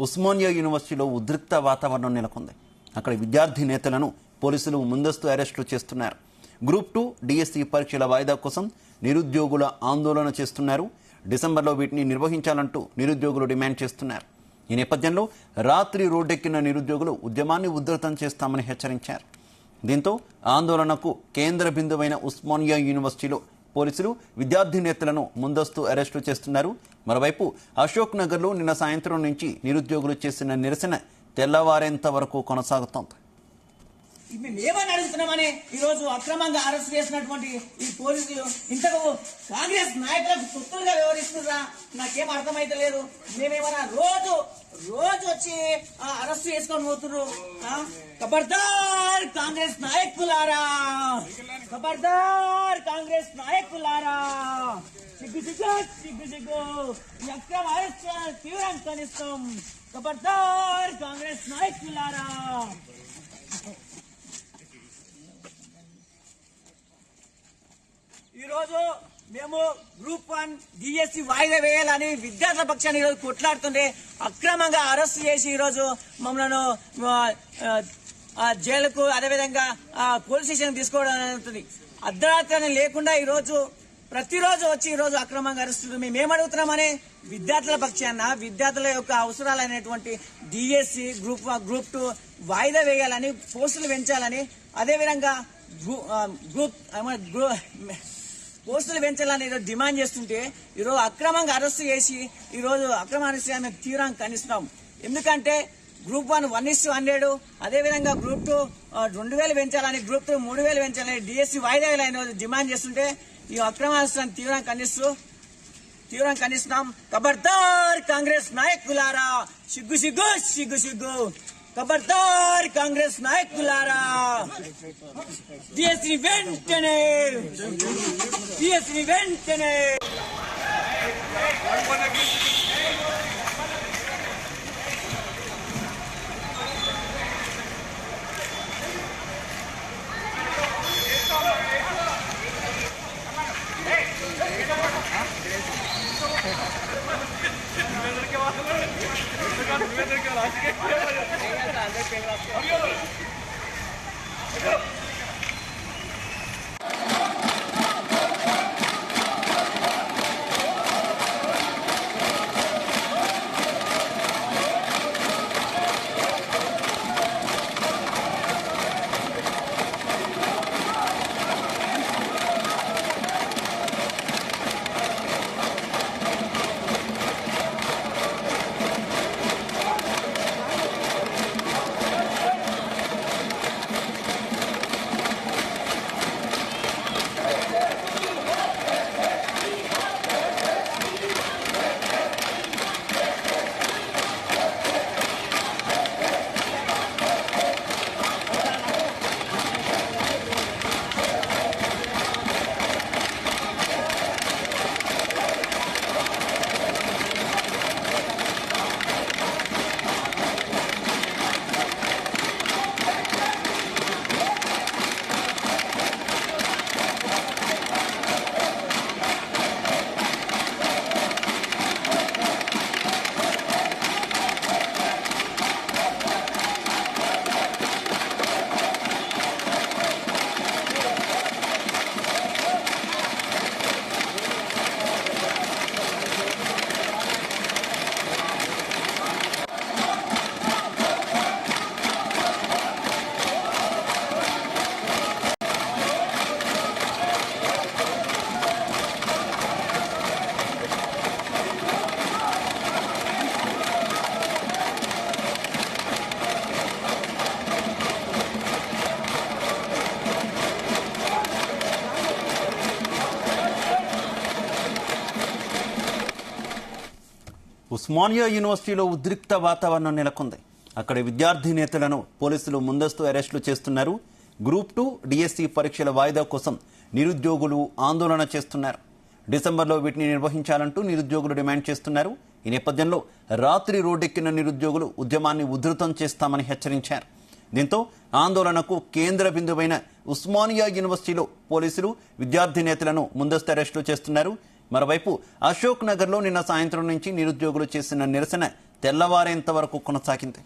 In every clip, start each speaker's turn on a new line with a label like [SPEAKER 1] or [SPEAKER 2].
[SPEAKER 1] ఉస్మానియా యూనివర్సిటీలో ఉద్రిక్త వాతావరణం నెలకొంది. అక్కడ విద్యార్థి నేతలను పోలీసులు ముందస్తు అరెస్టు చేస్తున్నారు. గ్రూప్ 2 డిఎస్సి పరీక్షల వాయిదా కోసం నిరుద్యోగుల ఆందోళన చేస్తున్నారు. డిసెంబర్లో వీటిని నిర్వహించాలంటూ నిరుద్యోగులు డిమాండ్ చేస్తున్నారు. ఈ నేపథ్యంలో రాత్రి రోడ్డెక్కిన నిరుద్యోగులు ఉద్యమాన్ని ఉధృతం చేస్తామని హెచ్చరించారు. దీంతో ఆందోళనకు కేంద్ర బిందువైన ఉస్మానియా యూనివర్సిటీలో పోలీసులు విద్యార్థి నేతలను ముందస్తు అరెస్టు చేస్తున్నారు. మరోవైపు అశోక్ నగర్లో నిన్న సాయంత్రం నుంచి నిరుద్యోగులు చేసిన నిరసన తెల్లవారేంత వరకు కొనసాగుతోంది.
[SPEAKER 2] మేమని అడుగుతున్నామని ఈరోజు అక్రమంగా అరెస్ట్ చేసినటువంటి ఈ పోలీసులు ఇంతకు కాంగ్రెస్ నాయకులకు తొత్తులుగా వ్యవహరిస్తున్నారా నాకేం అర్థమైతే లేదు. మేమేమన్నా రోజు వచ్చి అరెస్ట్ చేసుకొని పోతున్నారు. ఖబర్దార్ కాంగ్రెస్ నాయకులారా, ఖబర్దార్ కాంగ్రెస్ నాయకులారా, సిగ్గు సిగ్గు సిగ్గు సిగ్గు ఈ అక్రమ అరెస్ట్ తీవ్రంగా ఖండిస్తాం. ఖబర్దార్ కాంగ్రెస్ నాయకులారా. ఈరోజు మేము గ్రూప్ 1 డిఎస్సి వాయిదా వేయాలని విద్యార్థుల పక్షాన్ని ఈరోజు కొట్లాడుతుంటే అక్రమంగా అరెస్ట్ చేసి ఈరోజు మమ్మల్ని జైలుకు అదేవిధంగా పోలీస్ స్టేషన్ తీసుకోవడం జరుగుతుంది. అర్ధరాత్రి లేకుండా ఈరోజు ప్రతిరోజు వచ్చి ఈరోజు అక్రమంగా అరెస్ట్. మేమేమడుగుతున్నామని విద్యార్థుల పక్షాన విద్యార్థుల యొక్క అవసరాలైనటువంటి డిఎస్సి గ్రూప్ 2 వాయిదా వేయాలని, పోస్టులు పెంచాలని, అదేవిధంగా పోస్టులు పెంచాలని ఈరోజు డిమాండ్ చేస్తుంటే ఈరోజు అక్రమంగా అరెస్ట్ చేసి ఈరోజు అక్రమ అరెస్ట్ మేము తీవ్రంగా ఖండిస్తున్నాం. ఎందుకంటే గ్రూప్ 1 1:100, అదేవిధంగా గ్రూప్ 2 2000 పెంచాలని, గ్రూప్ 2 3000 పెంచాలని, డిఎస్సి వాయిదా వేయాలని డిమాండ్ చేస్తుంటే ఈ అక్రమ అరెస్టులను తీవ్రంగా ఖండిస్తున్నాం. ఖబర్దార్ కాంగ్రెస్ నాయకులారా, సిగ్గు సిగ్గు సిగ్గు సిగ్గు. ఖబర్దార్ కాంగ్రెస్ నాయకులారా, డిఎస్సి వెంటనే
[SPEAKER 1] ఉస్మానియా యూనివర్సిటీలో ఉద్రిక్త వాతావరణం నెలకొంది. అక్కడ విద్యార్థి నేతలను పోలీసులు ముందస్తు అరెస్టులు చేస్తున్నారు. గ్రూప్ 2 డిఎస్సి పరీక్షల వాయిదా కోసం నిరుద్యోగులు ఆందోళన చేస్తున్నారు. డిసెంబర్లో వీటిని నిర్వహించాలంటూ నిరుద్యోగులు డిమాండ్ చేస్తున్నారు. ఈ నేపథ్యంలో రాత్రి రోడ్డెక్కిన నిరుద్యోగులు ఉద్యమాన్ని ఉధృతం చేస్తామని హెచ్చరించారు. దీంతో ఆందోళనకు కేంద్ర బిందువైన ఉస్మానియా యూనివర్సిటీలో పోలీసులు విద్యార్థి నేతలను ముందస్తు అరెస్టులు చేస్తున్నారు. మరోవైపు అశోక్ నగర్లో నిన్న సాయంత్రం నుంచి నిరుద్యోగులు చేసిన నిరసన తెల్లవారేంత వరకు కొనసాగింది.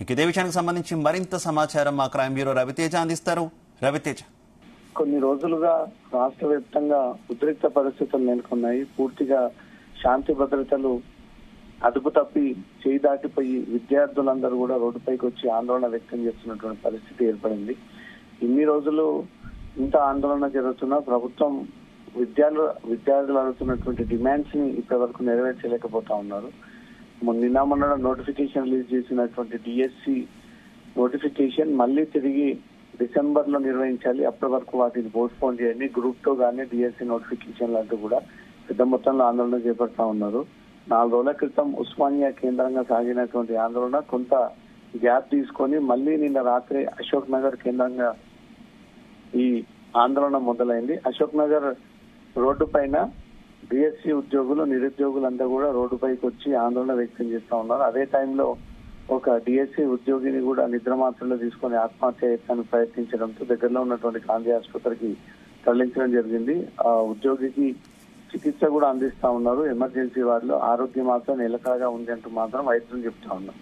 [SPEAKER 1] ఇక ఇదే విషయానికి సంబంధించి మరింత సమాచారం మా క్రైమ్ బ్యూరో రవితేజ అందిస్తారు. రవితేజ.
[SPEAKER 3] కొన్ని రోజులుగా రాష్ట్ర వ్యాప్తంగా ఉద్రిక్త పరిస్థితులు నెలకొన్నాయి. పూర్తిగా శాంతి భద్రతలు అదుపు తప్పి చేయి దాటిపోయి విద్యార్థులందరూ కూడా రోడ్డుపైకి వచ్చి ఆందోళన వ్యక్తం చేస్తున్నటువంటి పరిస్థితి ఏర్పడింది. ఇన్ని రోజులు ఇంత ఆందోళన జరుగుతున్నా ప్రభుత్వం విద్యార్థులు అడుగుతున్నటువంటి డిమాండ్స్ ని ఇప్పటి వరకు నెరవేర్చలేకపోతా ఉన్నారు. నిన్న మొన్న నోటిఫికేషన్ రిలీజ్ చేసినటువంటి డిఎస్సి నోటిఫికేషన్ మళ్ళీ తిరిగి డిసెంబర్ లో నిర్వహించాలి, అప్పటి వరకు వాటిని పోస్ట్ పోన్ చేయండి. గ్రూప్ 2 కానీ డిఎస్సి నోటిఫికేషన్ లాంటి కూడా పెద్ద మొత్తంలో ఆందోళన చేపడతా ఉన్నారు. 4 రోజుల క్రితం ఉస్మానియా కేంద్రంగా సాగినటువంటి ఆందోళన కొంత గ్యాప్ తీసుకొని మళ్ళీ నిన్న రాత్రి అశోక్ నగర్ కేంద్రంగా ఈ ఆందోళన మొదలైంది. అశోక్ నగర్ రోడ్డు పైన డిఎస్సి ఉద్యోగులు నిరుద్యోగులంతా కూడా రోడ్డుపైకి వచ్చి ఆందోళన వ్యక్తం చేస్తా ఉన్నారు. అదే టైంలో ఒక డిఎస్సి ఉద్యోగిని కూడా నిద్రమాత్రలో తీసుకొని ఆత్మహత్య యత్నానికి ప్రయత్నించడంతో దగ్గరలో ఉన్నటువంటి గాంధీ ఆసుపత్రికి తరలించడం జరిగింది. ఆ ఉద్యోగికి చికిత్స కూడా అందిస్తా ఉన్నారు. ఎమర్జెన్సీ వార్డులో ఆరోగ్యం మాత్రం నిలకడగా ఉంది అంటూ మాత్రం వైద్యులు చెప్తా ఉన్నారు.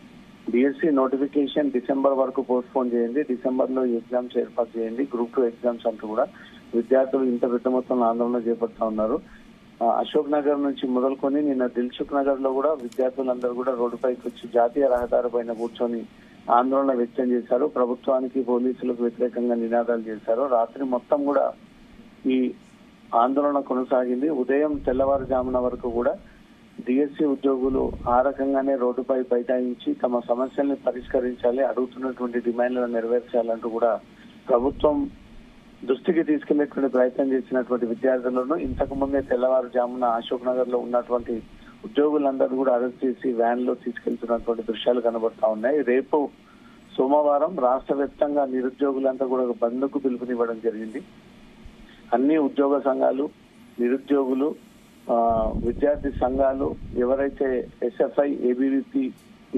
[SPEAKER 3] డిఎస్సి నోటిఫికేషన్ డిసెంబర్ వరకు పోస్ట్ పోన్ చేయండి, డిసెంబర్ లో ఎగ్జామ్స్ ఏర్పాటు చేయండి, గ్రూప్ 2 ఎగ్జామ్స్ అంటూ కూడా విద్యార్థులు ఇంత పెద్ద మొత్తంలో ఆందోళన చేపడతా ఉన్నారు. అశోక్ నగర్ నుంచి మొదలుకొని నిన్న దిల్సుఖ్ నగర్ లో కూడా విద్యార్థులందరూ కూడా రోడ్డుపైకి వచ్చి జాతీయ రహదారి పైన కూర్చొని ఆందోళన వ్యక్తం చేశారు. ప్రభుత్వానికి పోలీసులకు వ్యతిరేకంగా నినాదాలు చేశారు. రాత్రి మొత్తం కూడా ఈ ఆందోళన కొనసాగింది. ఉదయం తెల్లవారుజామున వరకు కూడా డిఎస్సి ఉద్యోగులు ఆ రకంగానే రోడ్డుపై బైఠాయించి తమ సమస్యల్ని పరిష్కరించాలి, అడుగుతున్నటువంటి డిమాండ్లను నెరవేర్చాలంటూ కూడా ప్రభుత్వం దృష్టికి తీసుకెళ్లేటువంటి ప్రయత్నం చేసినటువంటి విద్యార్థులను ఇంతకు ముందే తెల్లవారుజామున అశోక్ నగర్ లో ఉన్నటువంటి ఉద్యోగులందరూ కూడా అరెస్ట్ చేసి వ్యాన్ లో తీసుకెళ్తున్నటువంటి దృశ్యాలు కనబడతా ఉన్నాయి. రేపు సోమవారం రాష్ట్ర వ్యాప్తంగా నిరుద్యోగులంతా కూడా ఒక బంద్కు పిలుపునివ్వడం జరిగింది. అన్ని ఉద్యోగ సంఘాలు, నిరుద్యోగులు, విద్యార్థి సంఘాలు, ఎవరైతే ఎస్ఎఫ్ఐ, ఏబీవీపీ,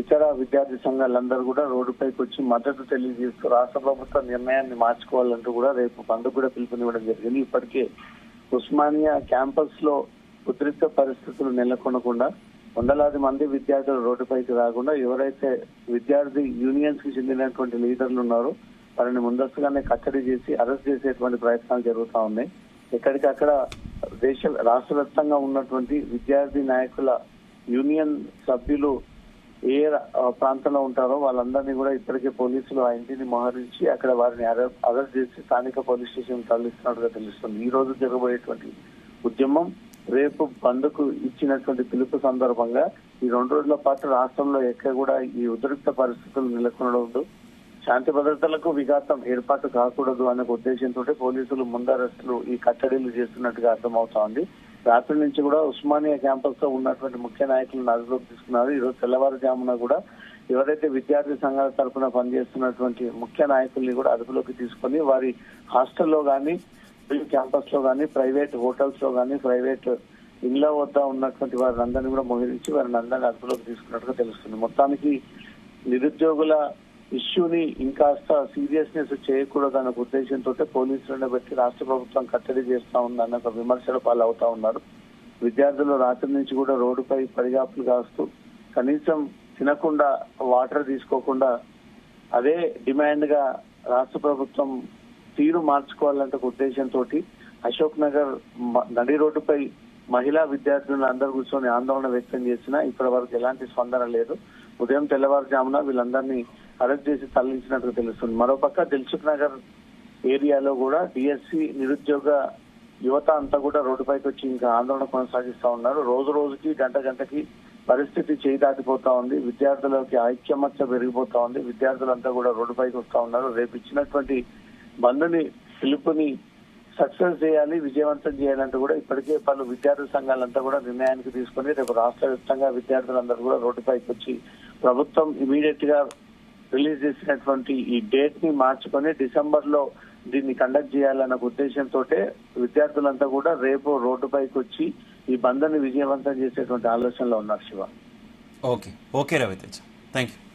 [SPEAKER 3] ఇతర విద్యార్థి సంఘాలందరూ కూడా రోడ్డుపైకి వచ్చి మద్దతు తెలియజేస్తూ రాష్ట్ర ప్రభుత్వ నిర్ణయాన్ని మార్చుకోవాలంటూ కూడా రేపు బంద్కు కూడా పిలుపునివ్వడం జరిగింది. ఇప్పటికే ఉస్మానియా క్యాంపస్ లో ఉద్రిక్త పరిస్థితులు నెలకొనకుండా వందలాది మంది విద్యార్థులు రోడ్డుపైకి రాకుండా ఎవరైతే విద్యార్థి యూనియన్స్ కి చెందినటువంటి లీడర్లు ఉన్నారో వారిని ముందస్తుగానే కట్టడి చేసి అరెస్ట్ చేసేటువంటి ప్రయత్నాలు జరుగుతా ఉన్నాయి. ఎక్కడికక్కడ రాష్ట్ర వ్యాప్తంగా ఉన్నటువంటి విద్యార్థి నాయకుల యూనియన్ సభ్యులు ఏ ప్రాంతంలో ఉంటారో వాళ్ళందరినీ కూడా ఇప్పటికే పోలీసులు ఆ ఇంటిని మోహరించి అక్కడ వారిని అరెస్ట్ చేసి స్థానిక పోలీస్ స్టేషన్ తరలిస్తున్నట్టుగా తెలుస్తుంది. ఈ రోజు జరగబోయేటువంటి ఉద్యమం రేపు బంద్కు ఇచ్చినటువంటి పిలుపు సందర్భంగా ఈ 2 రోజుల పాటు రాష్ట్రంలో ఎక్కడ కూడా ఈ ఉద్రిక్త పరిస్థితులు నెలకొనడం, శాంతి భద్రతలకు విఘాతం ఏర్పాటు కాకూడదు అనే ఉద్దేశంతో పోలీసులు ముందరెస్టులు ఈ కట్టడీలు చేస్తున్నట్టుగా అర్థమవుతా ఉంది. రాత్రి నుంచి కూడా ఉస్మానియా క్యాంపస్ లో ఉన్నటువంటి ముఖ్య నాయకులను అదుపులోకి తీసుకున్నారు. ఈ రోజు తెల్లవారుజామున కూడా ఎవరైతే విద్యార్థి సంఘాల తరఫున పనిచేస్తున్నటువంటి ముఖ్య నాయకుల్ని కూడా అదుపులోకి తీసుకొని వారి హాస్టల్లో గానీ, క్యాంపస్ లో గానీ, ప్రైవేట్ హోటల్స్ లో గానీ, ప్రైవేట్ ఇళ్ల వద్ద ఉన్నటువంటి వారిని అందరినీ కూడా మోహరించి వారిని అందరినీ అదుపులోకి తీసుకున్నట్టుగా తెలుస్తుంది. మొత్తానికి నిరుద్యోగుల ఇష్యూని ఇంకాస్త సీరియస్నెస్ చేయకూడదు అన్న ఉద్దేశంతో పోలీసులను బట్టి రాష్ట్ర ప్రభుత్వం కట్టడి చేస్తా ఉందన్న ఒక విమర్శలు పాలవుతా ఉన్నారు. విద్యార్థులు రాత్రి నుంచి కూడా రోడ్డుపై పడిగాపులు కాస్తూ కనీసం తినకుండా, వాటర్ తీసుకోకుండా అదే డిమాండ్ గా రాష్ట్ర ప్రభుత్వం తీరు మార్చుకోవాలంటే ఒక ఉద్దేశంతో అశోక్ నగర్ నడి రోడ్డుపై మహిళా విద్యార్థులను అందరూ కూర్చొని ఆందోళన వ్యక్తం చేసినా ఇప్పటి వరకు ఎలాంటి స్పందన లేదు. ఉదయం తెల్లవారుజామున వీళ్ళందరినీ అరెస్ట్ చేసి తరలించినట్టుగా తెలుస్తుంది. మరోపక్క దిల్సుఖ్ నగర్ ఏరియాలో కూడా డిఎస్సి నిరుద్యోగ యువత అంతా కూడా రోడ్డుపైకి వచ్చి ఇంకా ఆందోళన కొనసాగిస్తా ఉన్నారు. రోజు రోజుకి గంటకి పరిస్థితి చేయి దాటిపోతా ఉంది. విద్యార్థులకి ఐక్యమత్య పెరిగిపోతా ఉంది. విద్యార్థులంతా కూడా రోడ్డుపైకి వస్తా ఉన్నారు. రేపు ఇచ్చినటువంటి బంద్ని పిలుపుని సక్సెస్ చేయాలి, విజయవంతం చేయాలంటూ కూడా ఇప్పటికే పలు విద్యార్థి సంఘాలంతా కూడా నిర్ణయానికి తీసుకుని రేపు రాష్ట్ర వ్యాప్తంగా విద్యార్థులందరూ కూడా రోడ్డుపైకి వచ్చి ప్రభుత్వం ఇమీడియట్ గా రిలీజ్ చేసినటువంటి ఈ డేట్ ని మార్చుకొని డిసెంబర్ లో దీన్ని కండక్ట్ చేయాలన్న ఉద్దేశంతో విద్యార్థులంతా కూడా రేపు రోడ్డుపైకి వచ్చి ఈ బంద్ని విజయవంతం చేసేటువంటి ఆలోచనలో ఉన్నారు. Shiva.
[SPEAKER 1] Okay Ravi Teja, thank you.